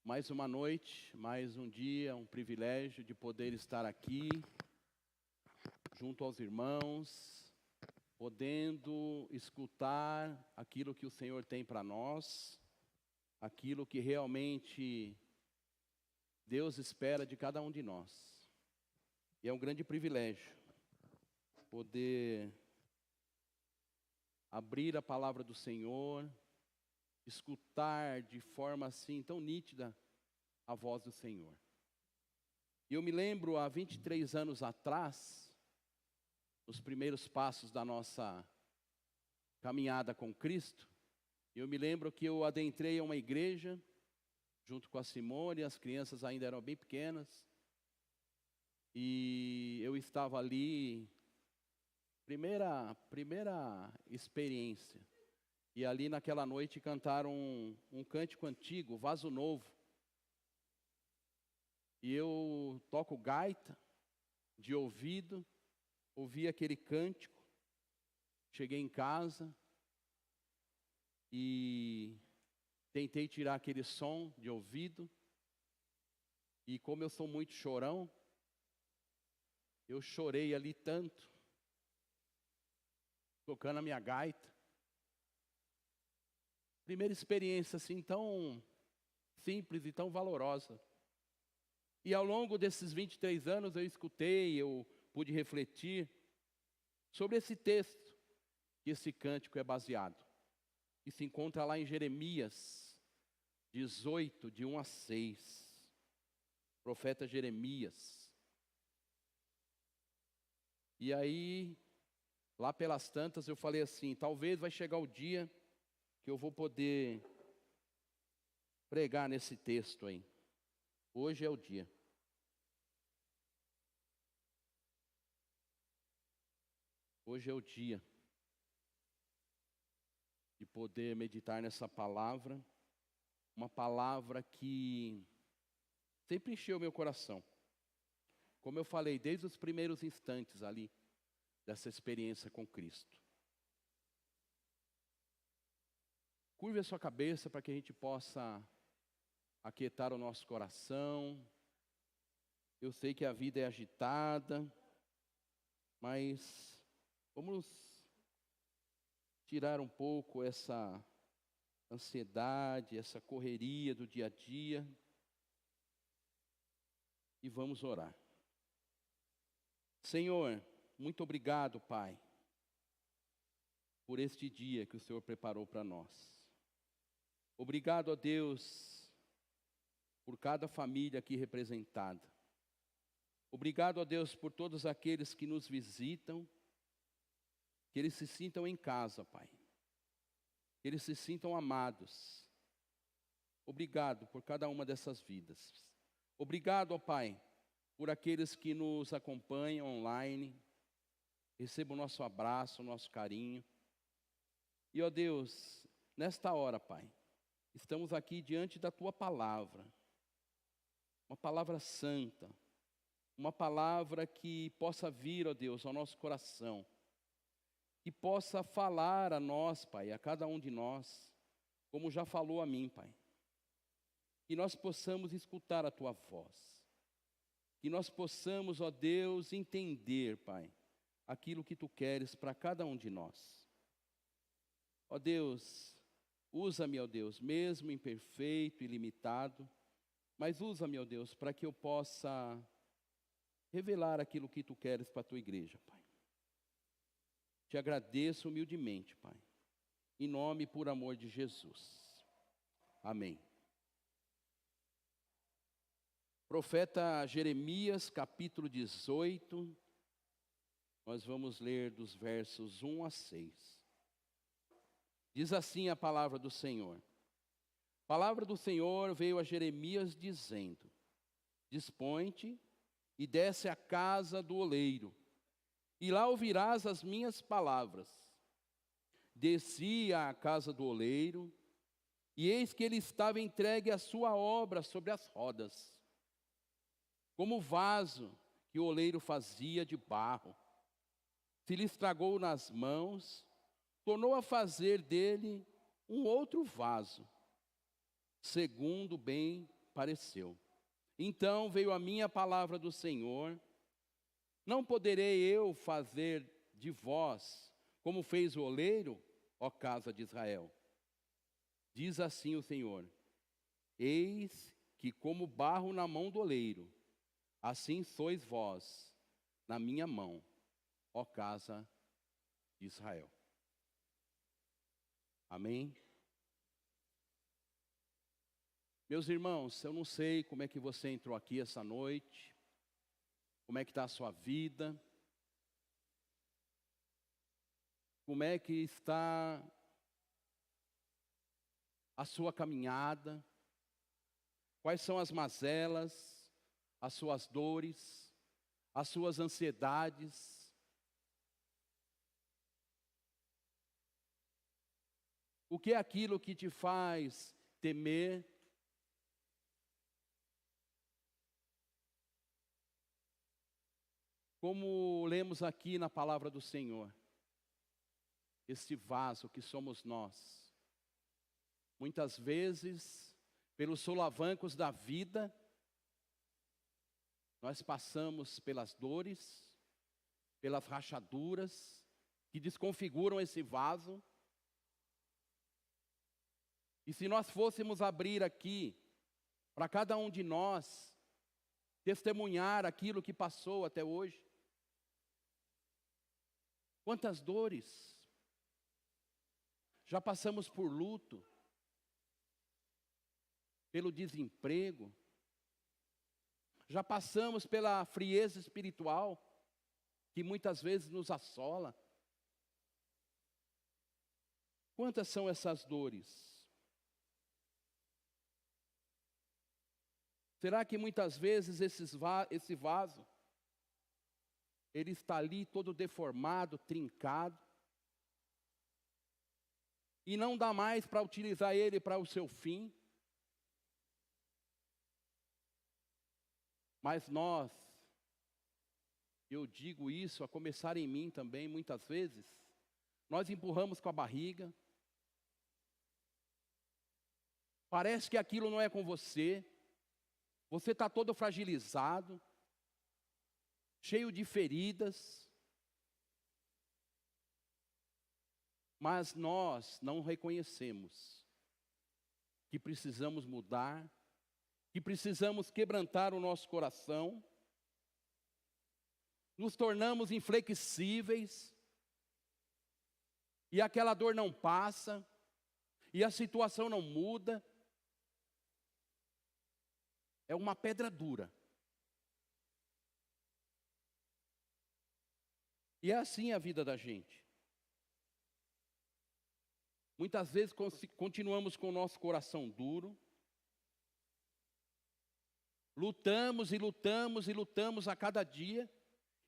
Mais uma noite, mais um dia, um privilégio de poder estar aqui, junto aos irmãos, podendo escutar aquilo que o Senhor tem para nós, aquilo que realmente Deus espera de cada um de nós. E é um grande privilégio poder abrir a palavra do Senhor, escutar de forma assim tão nítida a voz do Senhor. E eu me lembro, há 23 anos atrás, nos primeiros passos da nossa caminhada com Cristo, eu me lembro que eu adentrei a uma igreja, junto com a Simone, as crianças ainda eram bem pequenas, e eu estava ali, primeira experiência. E ali naquela noite cantaram um cântico antigo, Vaso Novo. E eu toco gaita, de ouvido, ouvi aquele cântico, cheguei em casa e tentei tirar aquele som de ouvido. E como eu sou muito chorão, eu chorei ali tanto, tocando a minha gaita. Primeira experiência assim tão simples e tão valorosa. E ao longo desses 23 anos eu escutei, eu pude refletir sobre esse texto, que esse cântico é baseado. Que se encontra lá em Jeremias 18, de 1 a 6. Profeta Jeremias. E aí, lá pelas tantas eu falei assim, talvez vai chegar o dia que eu vou poder pregar nesse texto aí. Hoje é o dia. Hoje é o dia de poder meditar nessa palavra, uma palavra que sempre encheu meu coração. Como eu falei, desde os primeiros instantes ali, dessa experiência com Cristo. Curve a sua cabeça para que a gente possa aquietar o nosso coração. Eu sei que a vida é agitada, mas vamos tirar um pouco essa ansiedade, essa correria do dia a dia e vamos orar. Senhor, muito obrigado, Pai, por este dia que o Senhor preparou para nós. Obrigado a Deus por cada família aqui representada. Obrigado a Deus por todos aqueles que nos visitam, que eles se sintam em casa, Pai. Que eles se sintam amados. Obrigado por cada uma dessas vidas. Obrigado, ó Pai, por aqueles que nos acompanham online. Receba o nosso abraço, o nosso carinho. E, ó Deus, nesta hora, Pai, estamos aqui diante da Tua palavra. Uma palavra santa. Uma palavra que possa vir, ó Deus, ao nosso coração. Que possa falar a nós, Pai, a cada um de nós, como já falou a mim, Pai. Que nós possamos escutar a Tua voz. Que nós possamos, ó Deus, entender, Pai, aquilo que Tu queres para cada um de nós. Ó Deus, usa-me, ó Deus, mesmo imperfeito e limitado, mas usa-me, ó Deus, para que eu possa revelar aquilo que Tu queres para a Tua igreja, Pai. Te agradeço humildemente, Pai, em nome e por amor de Jesus. Amém. Profeta Jeremias, capítulo 18, nós vamos ler dos versos 1 a 6. Diz assim a palavra do Senhor. A palavra do Senhor veio a Jeremias dizendo: Dispõe-te e desce à casa do oleiro, e lá ouvirás as minhas palavras. Desci à casa do oleiro, e eis que ele estava entregue à sua obra sobre as rodas, como o vaso que o oleiro fazia de barro. Se lhe estragou nas mãos, tornou a fazer dele um outro vaso, segundo bem pareceu. Então veio a minha palavra do Senhor: não poderei eu fazer de vós como fez o oleiro, ó casa de Israel? Diz assim o Senhor: eis que como barro na mão do oleiro, assim sois vós na minha mão, ó casa de Israel. Amém? Meus irmãos, eu não sei como é que você entrou aqui essa noite, como é que está a sua vida, como é que está a sua caminhada, quais são as mazelas, as suas dores, as suas ansiedades. O que é aquilo que te faz temer? Como lemos aqui na palavra do Senhor, este vaso que somos nós, muitas vezes, pelos solavancos da vida, nós passamos pelas dores, pelas rachaduras, que desconfiguram esse vaso. E se nós fôssemos abrir aqui, para cada um de nós, testemunhar aquilo que passou até hoje, quantas dores, já passamos por luto, pelo desemprego, já passamos pela frieza espiritual, que muitas vezes nos assola. Quantas são essas dores? Será que muitas vezes esse vaso, ele está ali todo deformado, trincado, e não dá mais para utilizar ele para o seu fim? Mas nós, eu digo isso a começar em mim também, muitas vezes, nós empurramos com a barriga, parece que aquilo não é com você está todo fragilizado, cheio de feridas, mas nós não reconhecemos que precisamos mudar, que precisamos quebrantar o nosso coração, nos tornamos inflexíveis, e aquela dor não passa, e a situação não muda. É uma pedra dura. E é assim a vida da gente. Muitas vezes continuamos com o nosso coração duro, lutamos e lutamos e lutamos a cada dia,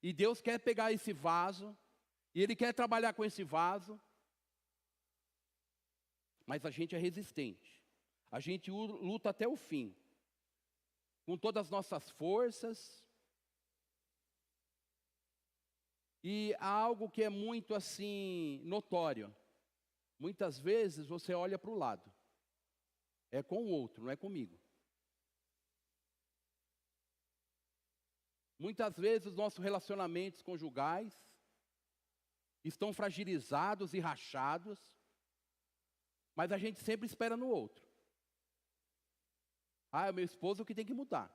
e Deus quer pegar esse vaso, e Ele quer trabalhar com esse vaso, mas a gente é resistente, a gente luta até o fim, com todas as nossas forças. E há algo que é muito assim notório. Muitas vezes você olha para o lado. É com o outro, não é comigo. Muitas vezes os nossos relacionamentos conjugais estão fragilizados e rachados, mas a gente sempre espera no outro. Ah, é o meu esposo que tem que mudar.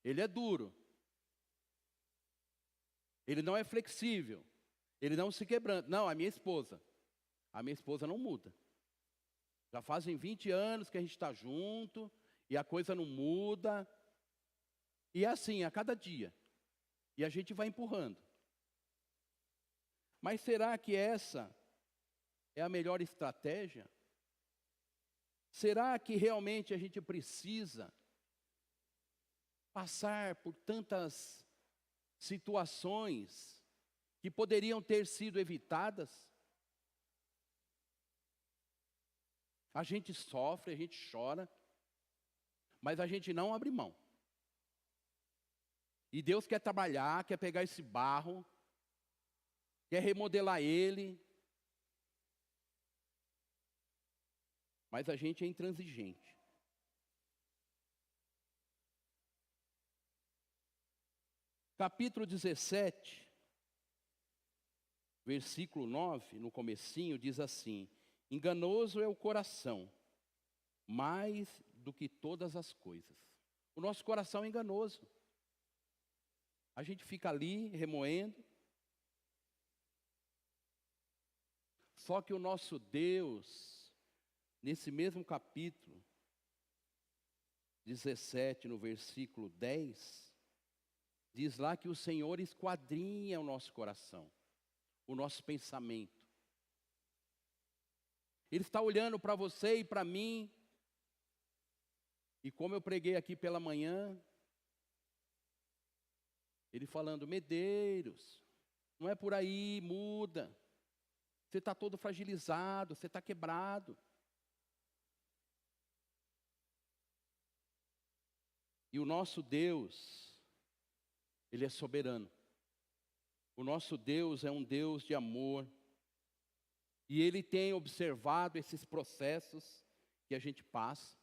Ele é duro. Ele não é flexível. Ele não se quebranta. Não, a minha esposa. A minha esposa não muda. Já fazem 20 anos que a gente está junto, e a coisa não muda. E é assim, a cada dia. E a gente vai empurrando. Mas será que essa é a melhor estratégia? Será que realmente a gente precisa passar por tantas situações que poderiam ter sido evitadas? A gente sofre, a gente chora, mas a gente não abre mão. E Deus quer trabalhar, quer pegar esse barro, quer remodelar ele, mas a gente é intransigente. Capítulo 17, versículo 9, no comecinho, diz assim: enganoso é o coração, mais do que todas as coisas. O nosso coração é enganoso. A gente fica ali remoendo. Só que o nosso Deus, nesse mesmo capítulo 17, no versículo 10, diz lá que o Senhor esquadrinha o nosso coração, o nosso pensamento. Ele está olhando para você e para mim. E como eu preguei aqui pela manhã, ele falando: Medeiros, não é por aí, muda. Você está todo fragilizado, você está quebrado. E o nosso Deus, Ele é soberano. O nosso Deus é um Deus de amor. E Ele tem observado esses processos que a gente passa.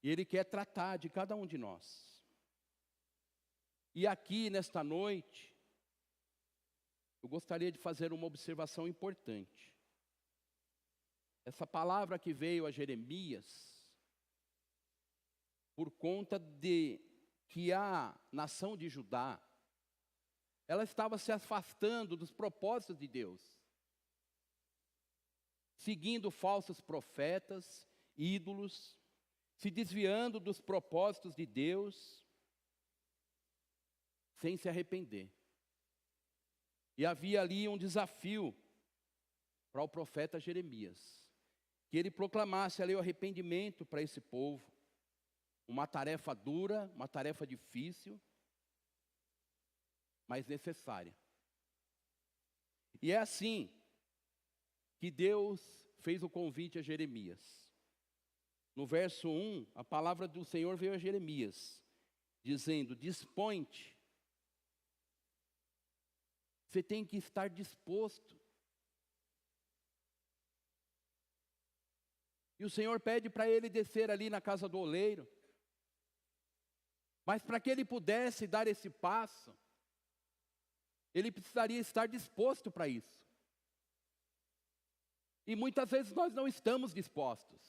E Ele quer tratar de cada um de nós. E aqui, nesta noite, eu gostaria de fazer uma observação importante. Essa palavra que veio a Jeremias, por conta de que a nação de Judá, ela estava se afastando dos propósitos de Deus, seguindo falsos profetas, ídolos, se desviando dos propósitos de Deus, sem se arrepender. E havia ali um desafio para o profeta Jeremias, que ele proclamasse ali o arrependimento para esse povo. Uma tarefa dura, uma tarefa difícil, mas necessária. E é assim que Deus fez o convite a Jeremias. No verso 1, a palavra do Senhor veio a Jeremias, dizendo: dispõe-te. Você tem que estar disposto. E o Senhor pede para ele descer ali na casa do oleiro. Mas para que ele pudesse dar esse passo, ele precisaria estar disposto para isso. E muitas vezes nós não estamos dispostos.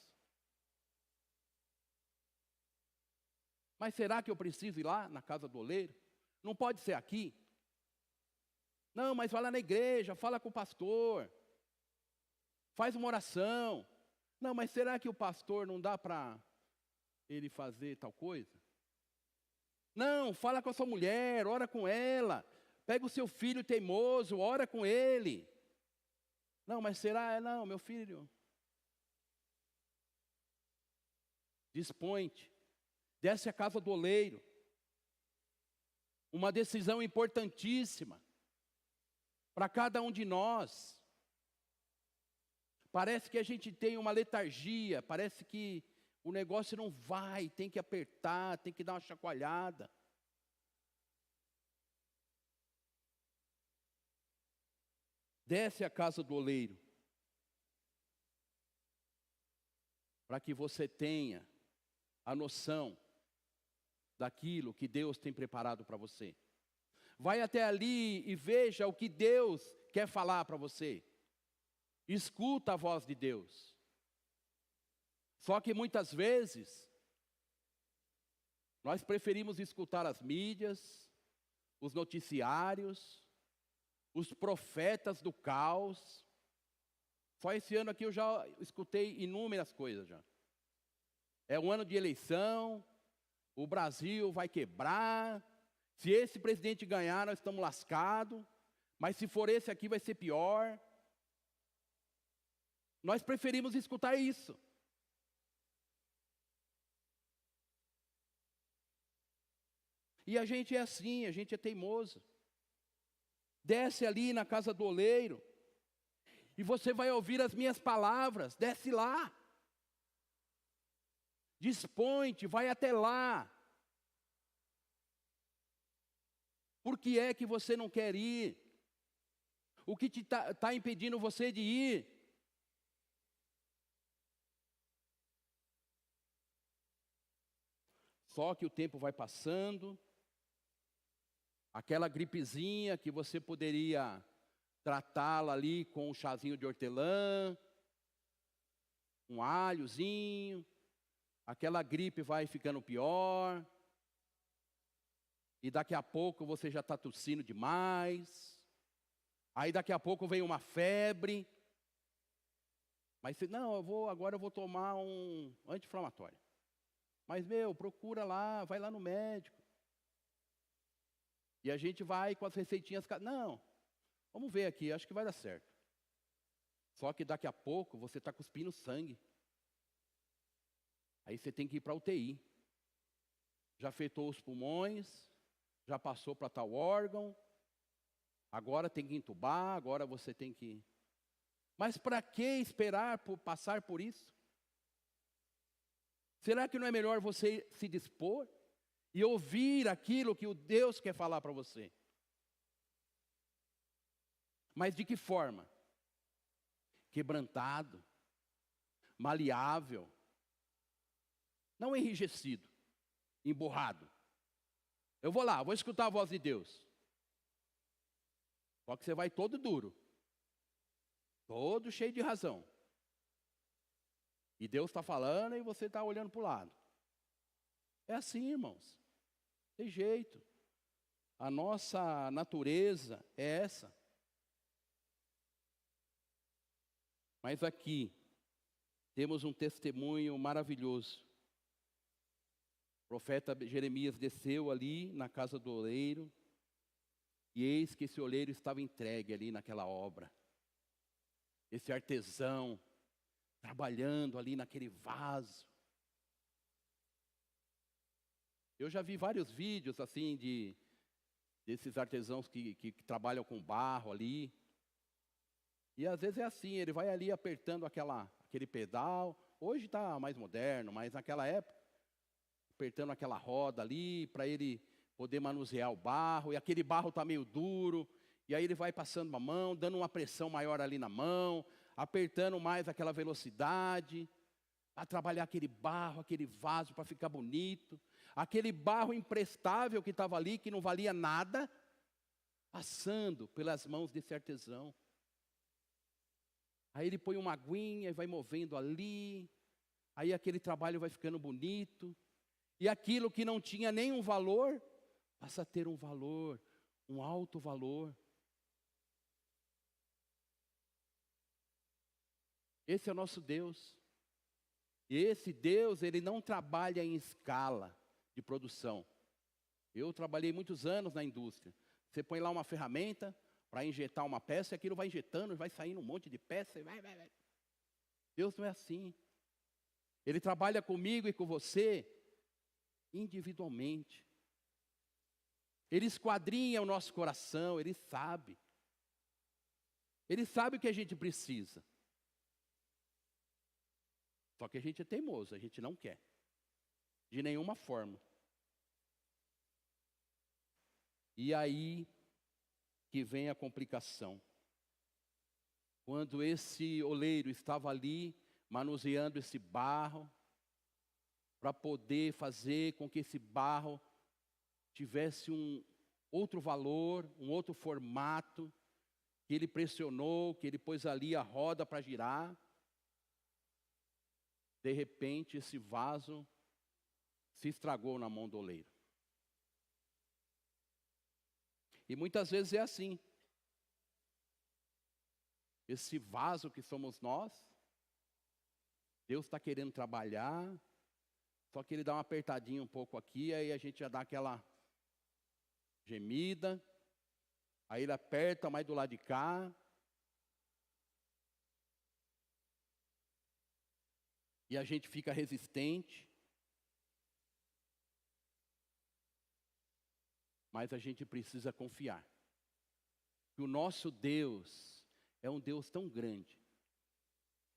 Mas será que eu preciso ir lá na casa do oleiro? Não pode ser aqui? Não, mas vai lá na igreja, fala com o pastor, faz uma oração. Não, mas será que o pastor não dá para ele fazer tal coisa? Não, fala com a sua mulher, ora com ela. Pega o seu filho teimoso, ora com ele. Não, mas será? Não, meu filho. Dispõe-te, desce à casa do oleiro. Uma decisão importantíssima para cada um de nós. Parece que a gente tem uma letargia, parece que o negócio não vai, tem que apertar, tem que dar uma chacoalhada. Desce à casa do oleiro, para que você tenha a noção daquilo que Deus tem preparado para você. Vai até ali e veja o que Deus quer falar para você. Escuta a voz de Deus. Só que muitas vezes, nós preferimos escutar as mídias, os noticiários, os profetas do caos. Só esse ano aqui eu já escutei inúmeras coisas já. É um ano de eleição, o Brasil vai quebrar. Se esse presidente ganhar, nós estamos lascados. Mas se for esse aqui, vai ser pior. Nós preferimos escutar isso. E a gente é assim, a gente é teimoso. Desce ali na casa do oleiro, e você vai ouvir as minhas palavras. Desce lá. Dispõe-te, vai até lá. Por que é que você não quer ir? O que está impedindo você de ir? Só que o tempo vai passando, Aquela gripezinha que você poderia tratá-la ali com um chazinho de hortelã, um alhozinho. Aquela gripe vai ficando pior. E daqui a pouco você já está tossindo demais. Aí daqui a pouco vem uma febre. Mas você, não, agora eu vou tomar um anti-inflamatório. Mas, procura lá, vai lá no médico. E a gente vai com as receitinhas. Não, vamos ver aqui, acho que vai dar certo. Só que daqui a pouco você está cuspindo sangue. Aí você tem que ir para a UTI. Já afetou os pulmões, já passou para tal órgão. Agora tem que entubar, agora você tem que... Mas para que esperar passar por isso? Será que não é melhor você se dispor e ouvir aquilo que o Deus quer falar para você? Mas de que forma? Quebrantado, maleável, não enrijecido, emburrado. Eu vou lá, vou escutar a voz de Deus. Só que você vai todo duro, todo cheio de razão. E Deus está falando e você está olhando para o lado. É assim, irmãos. Tem jeito. A nossa natureza é essa. Mas aqui temos um testemunho maravilhoso. O profeta Jeremias desceu ali na casa do oleiro. E eis que esse oleiro estava entregue ali naquela obra. Esse artesão trabalhando ali naquele vaso. Eu já vi vários vídeos assim desses artesãos que trabalham com barro ali. E às vezes é assim, ele vai ali apertando aquele pedal. Hoje está mais moderno, mas naquela época, apertando aquela roda ali para ele poder manusear o barro. E aquele barro está meio duro. E aí ele vai passando a mão, dando uma pressão maior ali na mão, apertando mais aquela velocidade, a trabalhar aquele barro, aquele vaso para ficar bonito. Aquele barro imprestável que estava ali, que não valia nada, passando pelas mãos desse artesão. Aí ele põe uma aguinha e vai movendo ali. Aí aquele trabalho vai ficando bonito. E aquilo que não tinha nenhum valor, passa a ter um valor, um alto valor. Esse é o nosso Deus. E esse Deus, ele não trabalha em escala de produção. Eu trabalhei muitos anos na indústria. Você põe lá uma ferramenta para injetar uma peça, e aquilo vai injetando, vai saindo um monte de peça, e vai. Deus não é assim. Ele trabalha comigo e com você individualmente. Ele esquadrinha o nosso coração, Ele sabe. Ele sabe o que a gente precisa. Só que a gente é teimoso, a gente não quer. De nenhuma forma. E aí que vem a complicação. Quando esse oleiro estava ali, manuseando esse barro, para poder fazer com que esse barro tivesse um outro valor, um outro formato, que ele pressionou, que ele pôs ali a roda para girar. De repente, esse vaso se estragou na mão do oleiro. E muitas vezes é assim. Esse vaso que somos nós, Deus está querendo trabalhar, só que Ele dá uma apertadinha um pouco aqui, aí a gente já dá aquela gemida, aí Ele aperta mais do lado de cá. E a gente fica resistente. Mas a gente precisa confiar. Que o nosso Deus é um Deus tão grande.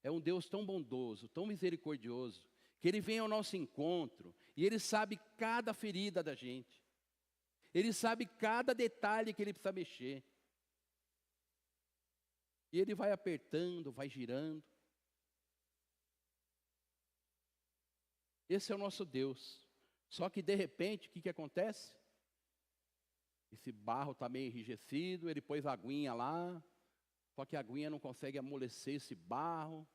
É um Deus tão bondoso, tão misericordioso, que Ele vem ao nosso encontro e Ele sabe cada ferida da gente. Ele sabe cada detalhe que Ele precisa mexer. E Ele vai apertando, vai girando. Esse é o nosso Deus. Só que de repente, o que acontece? esse barro está meio enrijecido, ele pôs a aguinha lá, só que a aguinha não consegue amolecer esse barro.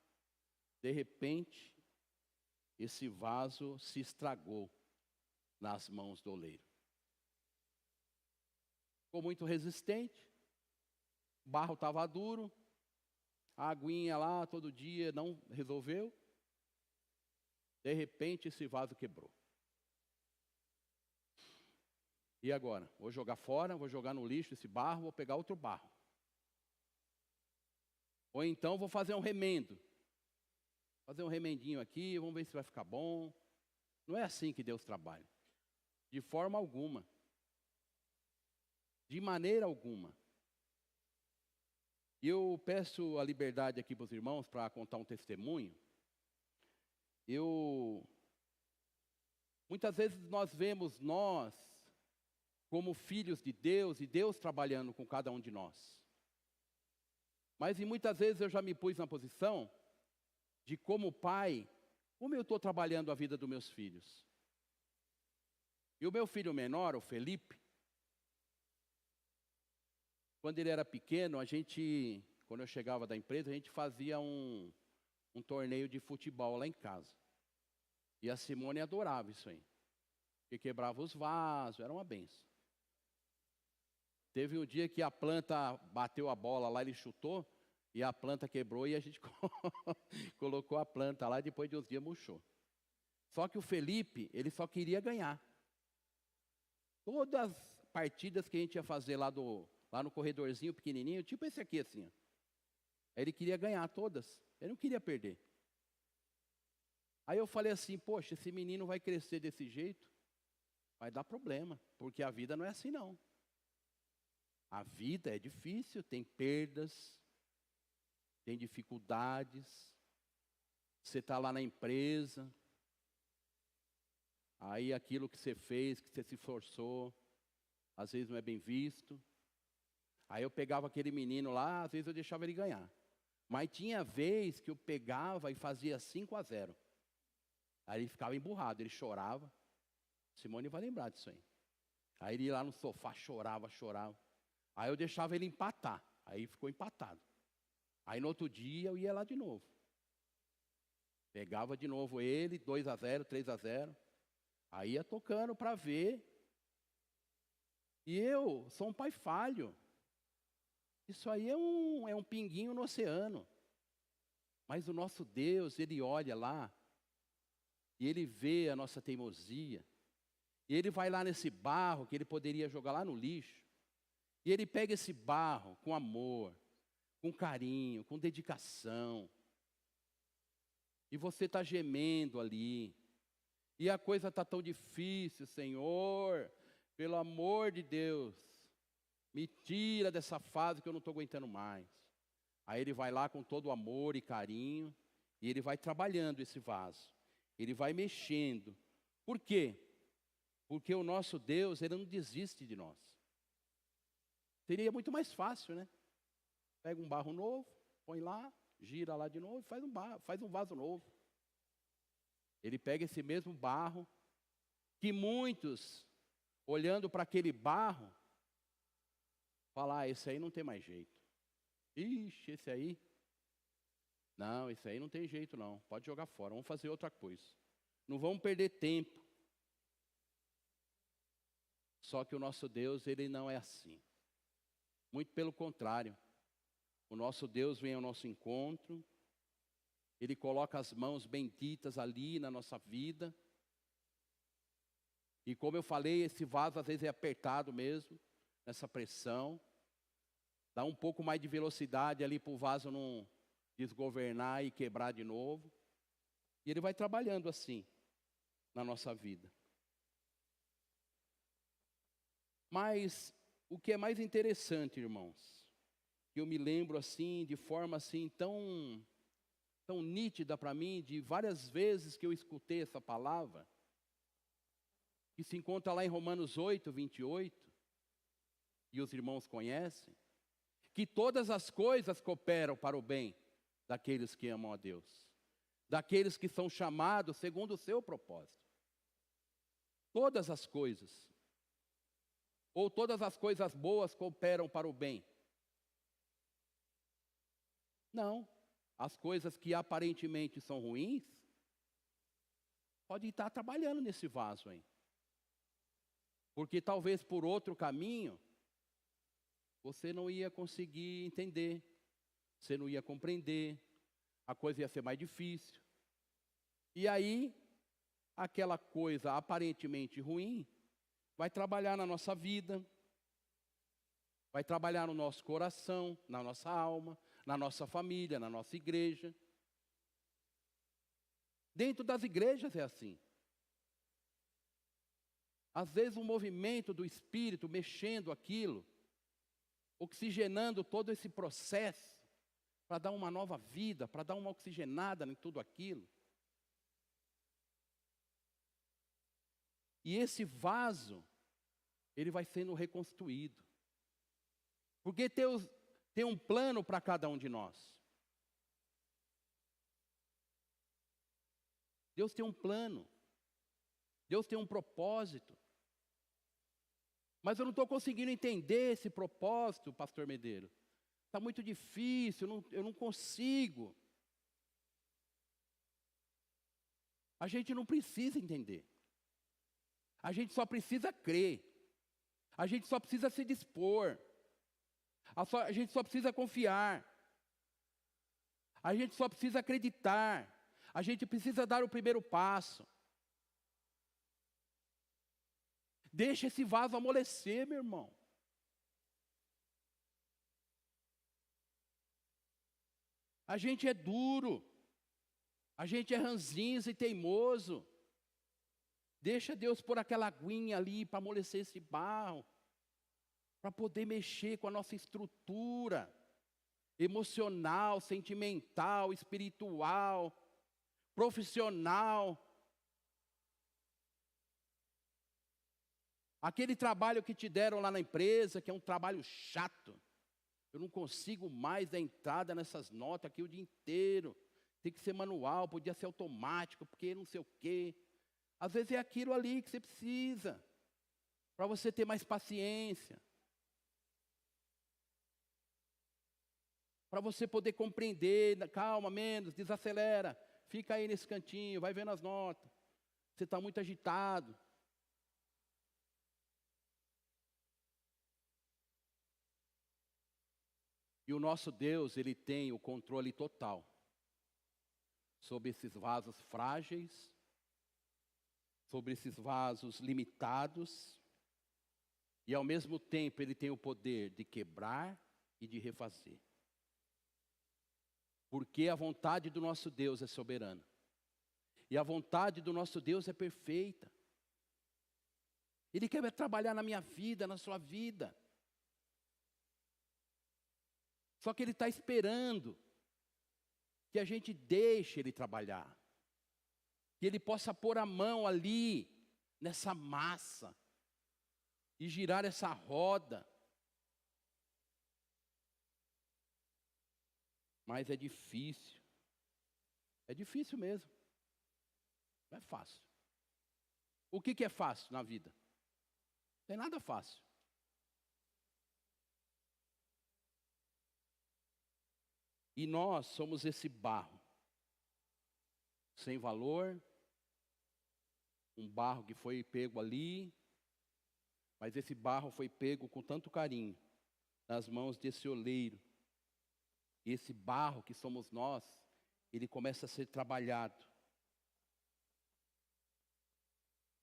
De repente, esse vaso se estragou nas mãos do oleiro. Ficou muito resistente, o barro estava duro, a aguinha lá todo dia não resolveu. De repente, esse vaso quebrou. E agora? Vou jogar fora, vou jogar no lixo esse barro, vou pegar outro barro. Ou então vou fazer um remendo. Fazer um remendinho aqui, vamos ver se vai ficar bom. Não é assim que Deus trabalha. De forma alguma. De maneira alguma. E eu peço a liberdade aqui para os irmãos para contar um testemunho. Muitas vezes nós vemos nós como filhos de Deus e Deus trabalhando com cada um de nós. Mas muitas vezes eu já me pus na posição de como pai, como eu estou trabalhando a vida dos meus filhos. E o meu filho menor, o Felipe, quando ele era pequeno, quando eu chegava da empresa, a gente fazia um torneio de futebol lá em casa. E a Simone adorava isso aí. Porque quebrava os vasos, era uma benção. Teve um dia que a planta bateu a bola lá, ele chutou, e a planta quebrou, e a gente colocou a planta lá, e depois de uns dias murchou. Só que o Felipe, ele só queria ganhar. Todas as partidas que a gente ia fazer lá no corredorzinho pequenininho, tipo esse aqui assim, ó. Ele queria ganhar todas, ele não queria perder. Aí eu falei assim, poxa, esse menino vai crescer desse jeito, vai dar problema, porque a vida não é assim não. A vida é difícil, tem perdas, tem dificuldades. Você está lá na empresa, aí aquilo que você fez, que você se esforçou, às vezes não é bem visto. Aí eu pegava aquele menino lá, às vezes eu deixava ele ganhar. Mas tinha vez que eu pegava e fazia 5-0. Aí ele ficava emburrado, ele chorava. Simone vai lembrar disso aí. Aí ele ia lá no sofá, chorava. Aí eu deixava ele empatar. Aí ficou empatado. Aí no outro dia eu ia lá de novo. Pegava de novo ele, 2-0, 3-0. Aí ia tocando para ver. E eu sou um pai falho. Isso aí é um pinguinho no oceano. Mas o nosso Deus, Ele olha lá, e Ele vê a nossa teimosia, e Ele vai lá nesse barro, que Ele poderia jogar lá no lixo, e Ele pega esse barro com amor, com carinho, com dedicação, e você está gemendo ali, e a coisa está tão difícil, Senhor, pelo amor de Deus, me tira dessa fase que eu não estou aguentando mais. Aí Ele vai lá com todo amor e carinho, e Ele vai trabalhando esse vaso. Ele vai mexendo. Por quê? Porque o nosso Deus, Ele não desiste de nós. Seria muito mais fácil, né? Pega um barro novo, põe lá, gira lá de novo, faz um vaso novo. Ele pega esse mesmo barro, que muitos, olhando para aquele barro, falam, esse aí não tem mais jeito. Ixi, esse aí... Não, esse aí não tem jeito não, pode jogar fora, vamos fazer outra coisa. Não vamos perder tempo. Só que o nosso Deus, Ele não é assim. Muito pelo contrário. O nosso Deus vem ao nosso encontro, Ele coloca as mãos benditas ali na nossa vida. E como eu falei, esse vaso às vezes é apertado mesmo, nessa pressão. Dá um pouco mais de velocidade ali para o vaso não desgovernar e quebrar de novo. E Ele vai trabalhando assim na nossa vida. Mas o que é mais interessante, irmãos, que eu me lembro assim, de forma assim tão nítida para mim, de várias vezes que eu escutei essa palavra, que se encontra lá em Romanos 8:28, e os irmãos conhecem, que todas as coisas cooperam para o bem daqueles que amam a Deus, daqueles que são chamados segundo o seu propósito. Todas as coisas. Ou todas as coisas boas cooperam para o bem? Não. As coisas que aparentemente são ruins, pode estar trabalhando nesse vaso aí. Porque talvez por outro caminho, você não ia conseguir entender, você não ia compreender, a coisa ia ser mais difícil. E aí, aquela coisa aparentemente ruim, vai trabalhar na nossa vida, vai trabalhar no nosso coração, na nossa alma, na nossa família, na nossa igreja. Dentro das igrejas é assim. Às vezes o movimento do Espírito mexendo aquilo, oxigenando todo esse processo, para dar uma nova vida, para dar uma oxigenada em tudo aquilo. E esse vaso, ele vai sendo reconstruído. Porque Deus tem um plano para cada um de nós. Deus tem um plano. Deus tem um propósito. Mas eu não estou conseguindo entender esse propósito, pastor Medeiro. Está muito difícil, eu não consigo. A gente não precisa entender. A gente só precisa crer. A gente só precisa se dispor. A gente só precisa confiar. A gente só precisa acreditar. A gente precisa dar o primeiro passo. Deixa esse vaso amolecer, meu irmão. A gente é duro. A gente é ranzinza e teimoso. Deixa Deus pôr aquela aguinha ali para amolecer esse barro. Para poder mexer com a nossa estrutura emocional, sentimental, espiritual, profissional. Aquele trabalho que te deram lá na empresa, que é um trabalho chato. Eu não consigo mais dar entrada nessas notas aqui o dia inteiro. Tem que ser manual, podia ser automático, porque não sei o quê. Às vezes é aquilo ali que você precisa, para você ter mais paciência. Para você poder compreender, calma, menos, desacelera. Fica aí nesse cantinho, vai vendo as notas. Você está muito agitado. E o nosso Deus, Ele tem o controle total sobre esses vasos frágeis, sobre esses vasos limitados, e ao mesmo tempo Ele tem o poder de quebrar e de refazer. Porque a vontade do nosso Deus é soberana. E a vontade do nosso Deus é perfeita. Ele quer trabalhar na minha vida, na sua vida. Só que Ele está esperando que a gente deixe Ele trabalhar. Que Ele possa pôr a mão ali, nessa massa, e girar essa roda. Mas é difícil. É difícil mesmo. Não é fácil. O que é fácil na vida? Não tem nada fácil. E nós somos esse barro, sem valor, um barro que foi pego ali, mas esse barro foi pego com tanto carinho, nas mãos desse oleiro. E esse barro que somos nós, ele começa a ser trabalhado.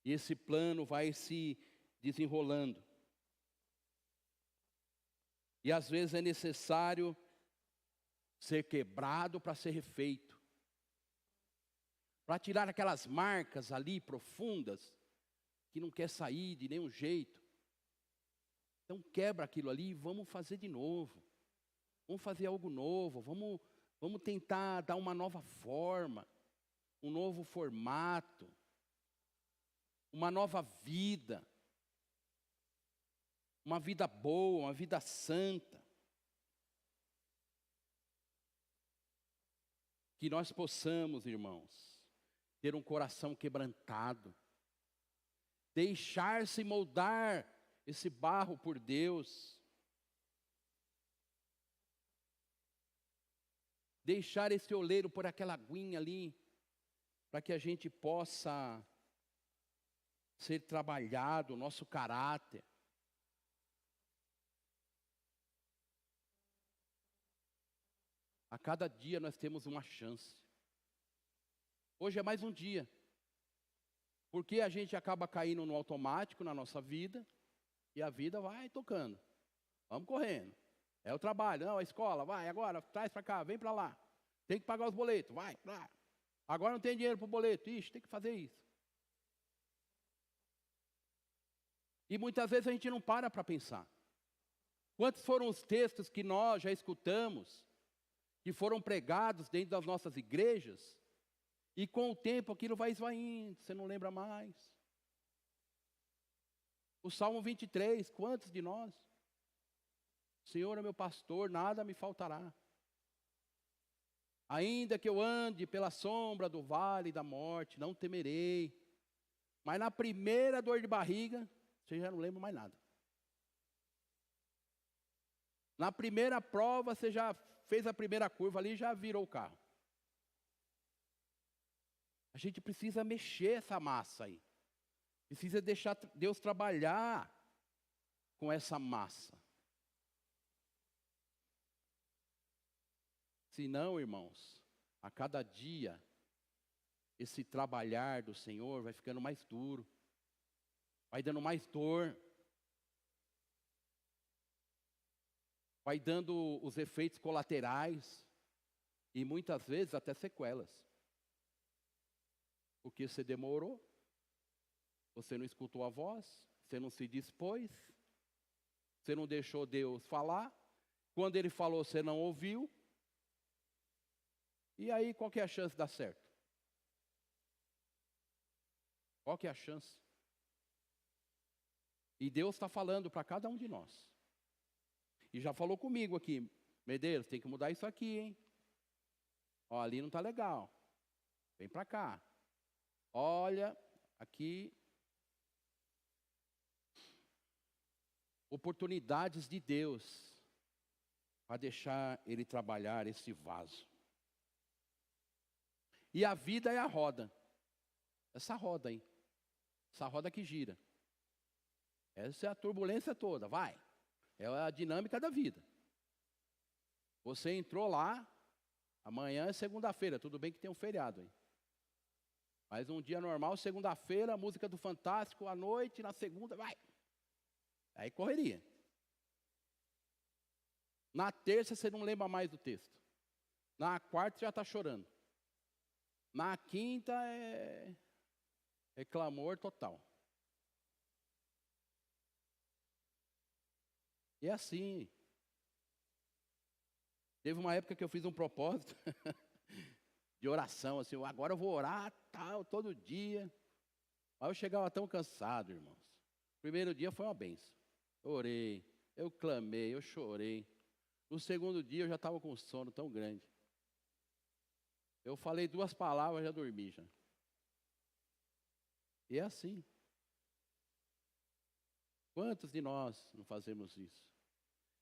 E esse plano vai se desenrolando. E às vezes é necessário ser quebrado para ser refeito. Para tirar aquelas marcas ali profundas, que não quer sair de nenhum jeito. Então quebra aquilo ali e vamos fazer de novo. Vamos fazer algo novo, vamos tentar dar uma nova forma, um novo formato, uma nova vida. Uma vida boa, uma vida santa. Que nós possamos, irmãos, ter um coração quebrantado, deixar-se moldar esse barro por Deus. Deixar esse oleiro por aquela aguinha ali, para que a gente possa ser trabalhado, o nosso caráter. A cada dia nós temos uma chance. Hoje é mais um dia. Porque a gente acaba caindo no automático na nossa vida, e a vida vai tocando. Vamos correndo. É o trabalho, não, a escola, vai, agora, traz para cá, vem para lá. Tem que pagar os boletos, vai, lá. Agora não tem dinheiro para o boleto, ixi, tem que fazer isso. E muitas vezes a gente não para pensar. Quantos foram os textos que nós já escutamos, que foram pregados dentro das nossas igrejas, e com o tempo aquilo vai esvaindo, você não lembra mais. O Salmo 23, quantos de nós? O Senhor é meu pastor, nada me faltará. Ainda que eu ande pela sombra do vale da morte, não temerei. Mas na primeira dor de barriga, você já não lembra mais nada. Na primeira prova, você já fez a primeira curva ali e já virou o carro. A gente precisa mexer essa massa aí. Precisa deixar Deus trabalhar com essa massa. Senão, irmãos, a cada dia, esse trabalhar do Senhor vai ficando mais duro. Vai dando mais dor. Vai dando os efeitos colaterais. E muitas vezes até sequelas. Porque você demorou. Você não escutou a voz. Você não se dispôs. Você não deixou Deus falar. Quando Ele falou, você não ouviu. E aí, qual que é a chance de dar certo? Qual que é a chance? E Deus está falando para cada um de nós. E já falou comigo aqui, Medeiros, tem que mudar isso aqui, hein? Ó, ali não está legal. Vem para cá. Olha, aqui. Oportunidades de Deus para deixar Ele trabalhar esse vaso. E a vida é a roda. Essa roda aí. Essa roda que gira. Essa é a turbulência toda, vai. É a dinâmica da vida. Você entrou lá, amanhã é segunda-feira, tudo bem que tem um feriado aí. Mas um dia normal, segunda-feira, música do Fantástico, à noite, na segunda, vai. Aí correria. Na terça você não lembra mais do texto. Na quarta já está chorando. Na quinta é clamor total. E é assim. Teve uma época que eu fiz um propósito de oração, assim, agora eu vou orar tal, todo dia. Aí eu chegava tão cansado, irmãos. Primeiro dia foi uma benção. Eu orei, eu clamei, eu chorei. No segundo dia eu já estava com um sono tão grande. Eu falei 2 palavras, já dormi já. E é assim. Quantos de nós não fazemos isso?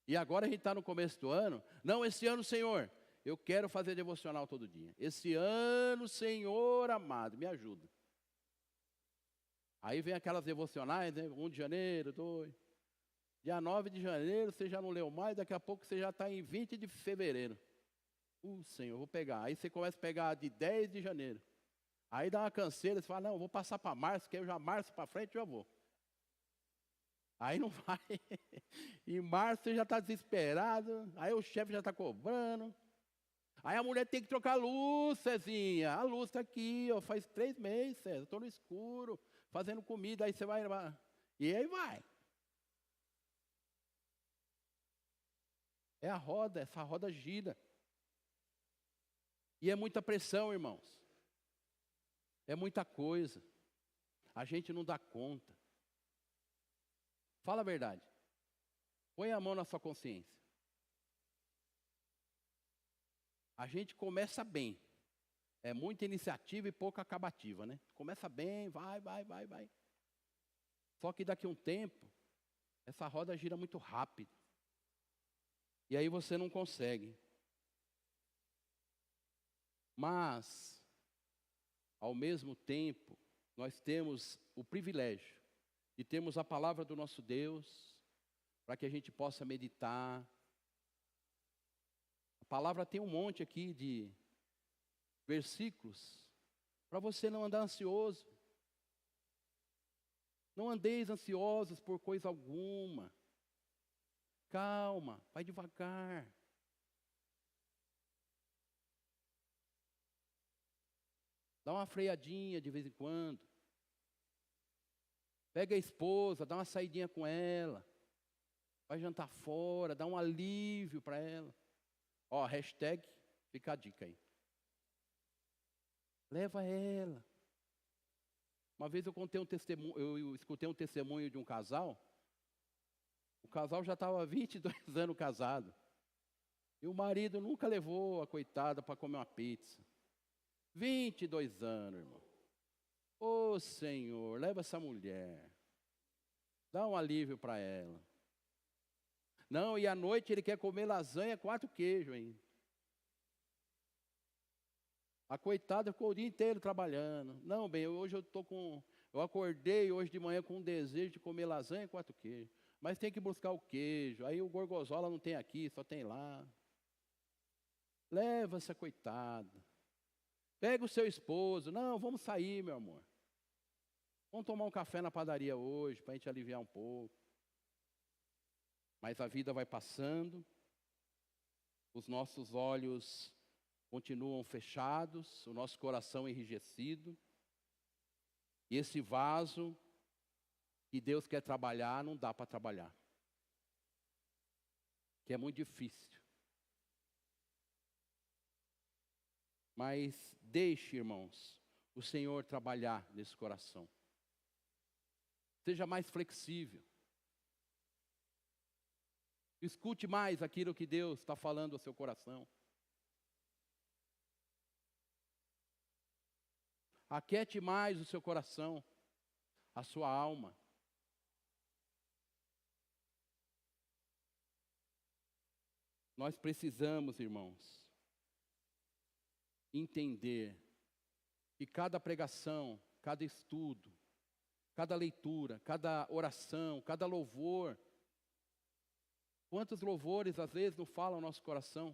E agora a gente está no começo do ano. Não, esse ano, Senhor, eu quero fazer devocional todo dia. Esse ano, Senhor amado, me ajuda. Aí vem aquelas devocionais, né? 1 de janeiro, 2. Dia 9 de janeiro, você já não leu mais, daqui a pouco você já está em 20 de fevereiro. Senhor, vou pegar. Aí você começa a pegar de 10 de janeiro. Aí dá uma canseira, você fala, não, vou passar para março, que eu já março para frente já vou. Aí não vai. Em março você já está desesperado. Aí o chefe já está cobrando. Aí a mulher tem que trocar a luz, Cezinha. A luz está aqui, ó, faz 3 meses, César. Estou no escuro, fazendo comida. Aí você vai. E aí vai. É a roda, essa roda gira. E é muita pressão, irmãos. É muita coisa. A gente não dá conta. Fala a verdade. Põe a mão na sua consciência. A gente começa bem. É muita iniciativa e pouca acabativa, né? Começa bem, vai. Só que daqui a um tempo, Essa roda gira muito rápido. E aí você não consegue. Mas, ao mesmo tempo, nós temos o privilégio de termos a palavra do nosso Deus, para que a gente possa meditar. A palavra tem um monte aqui de versículos, para você não andar ansioso. Não andeis ansiosos por coisa alguma. Calma, vai devagar. Dá uma freadinha de vez em quando. Pega a esposa, dá uma saidinha com ela. Vai jantar fora, dá um alívio para ela. Ó, hashtag, fica a dica aí. Leva ela. Uma vez eu escutei um testemunho de um casal. O casal já estava há 22 anos casado. E o marido nunca levou a coitada para comer uma pizza. 22 anos, irmão. Ô Senhor, leva essa mulher. Dá um alívio para ela. Não, e à noite ele quer comer lasanha, 4 queijos ainda. A coitada ficou o dia inteiro trabalhando. Não, bem, hoje eu acordei hoje de manhã com um desejo de comer lasanha, 4 queijos. Mas tem que buscar o queijo. Aí o gorgonzola não tem aqui, só tem lá. Leva essa coitada. Pega o seu esposo. Não, vamos sair, meu amor. Vamos tomar um café na padaria hoje, para a gente aliviar um pouco. Mas a vida vai passando. Os nossos olhos continuam fechados, o nosso coração enrijecido. E esse vaso que Deus quer trabalhar, não dá para trabalhar. Que é muito difícil. Mas deixe, irmãos, o Senhor trabalhar nesse coração. Seja mais flexível. Escute mais aquilo que Deus está falando ao seu coração. Aquiete mais o seu coração, a sua alma. Nós precisamos, irmãos, entender que cada pregação, cada estudo, cada leitura, cada oração, cada louvor, quantos louvores às vezes não falam ao nosso coração?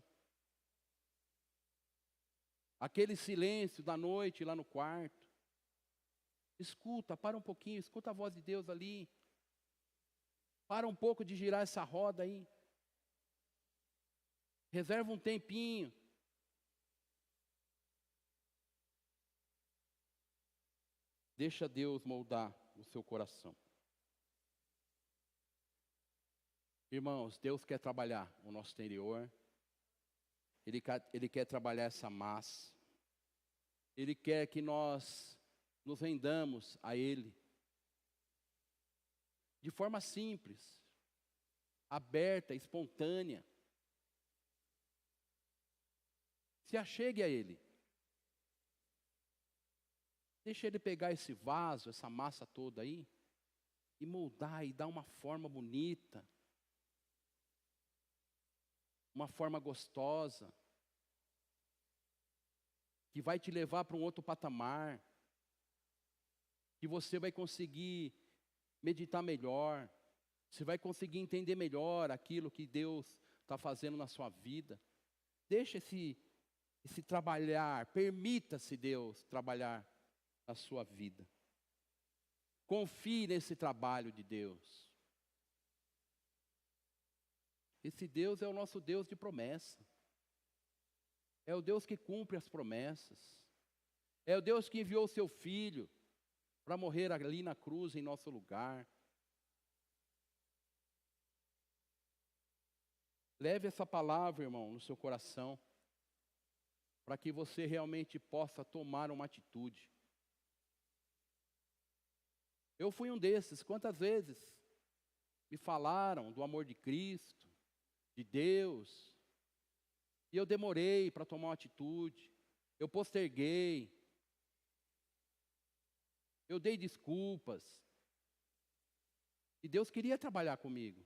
Aquele silêncio da noite lá no quarto. Escuta, para um pouquinho, escuta a voz de Deus ali. Para um pouco de girar essa roda aí. Reserva um tempinho. Deixa Deus moldar o seu coração. Irmãos, Deus quer trabalhar o nosso interior. Ele quer trabalhar essa massa. Ele quer que nós nos rendamos a Ele. De forma simples, aberta, espontânea. Se achegue a Ele. Deixa Ele pegar esse vaso, essa massa toda aí, e moldar e dar uma forma bonita. Uma forma gostosa, que vai te levar para um outro patamar, que você vai conseguir meditar melhor, você vai conseguir entender melhor aquilo que Deus está fazendo na sua vida. Deixa esse trabalhar, permita-se Deus trabalhar na sua vida. Confie nesse trabalho de Deus. Esse Deus é o nosso Deus de promessa. É o Deus que cumpre as promessas. É o Deus que enviou o seu Filho para morrer ali na cruz em nosso lugar. Leve essa palavra, irmão, no seu coração, para que você realmente possa tomar uma atitude. Eu fui um desses. Quantas vezes me falaram do amor de Cristo, de Deus, e eu demorei para tomar uma atitude, eu posterguei, eu dei desculpas, E Deus queria trabalhar comigo.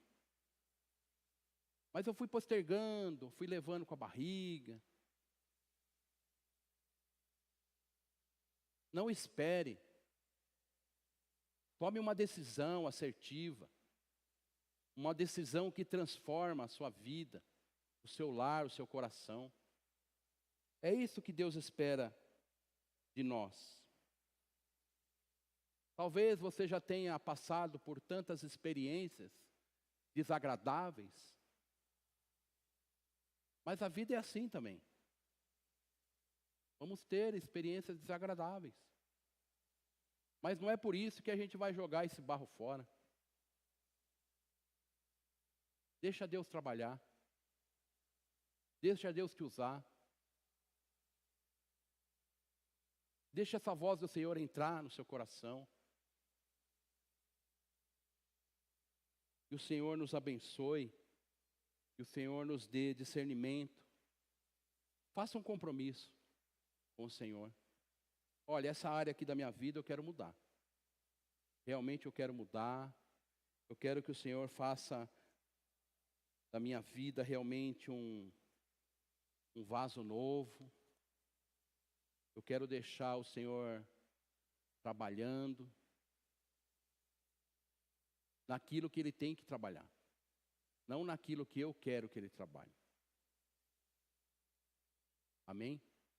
Mas eu fui postergando, fui levando com a barriga. Não espere. Tome uma decisão assertiva. Uma decisão que transforma a sua vida, o seu lar, o seu coração. É isso que Deus espera de nós. Talvez você já tenha passado por tantas experiências desagradáveis. Mas a vida é assim também. Vamos ter experiências desagradáveis. Mas não é por isso que a gente vai jogar esse barro fora. Deixa Deus trabalhar. Deixa Deus te usar. Deixa essa voz do Senhor entrar no seu coração. Que o Senhor nos abençoe. Que o Senhor nos dê discernimento. Faça um compromisso com o Senhor. Olha, essa área aqui da minha vida eu quero mudar. Realmente eu quero mudar. Eu quero que o Senhor faça da minha vida realmente um vaso novo. Eu quero deixar o Senhor trabalhando naquilo que Ele tem que trabalhar. Não naquilo que eu quero que Ele trabalhe. Amém?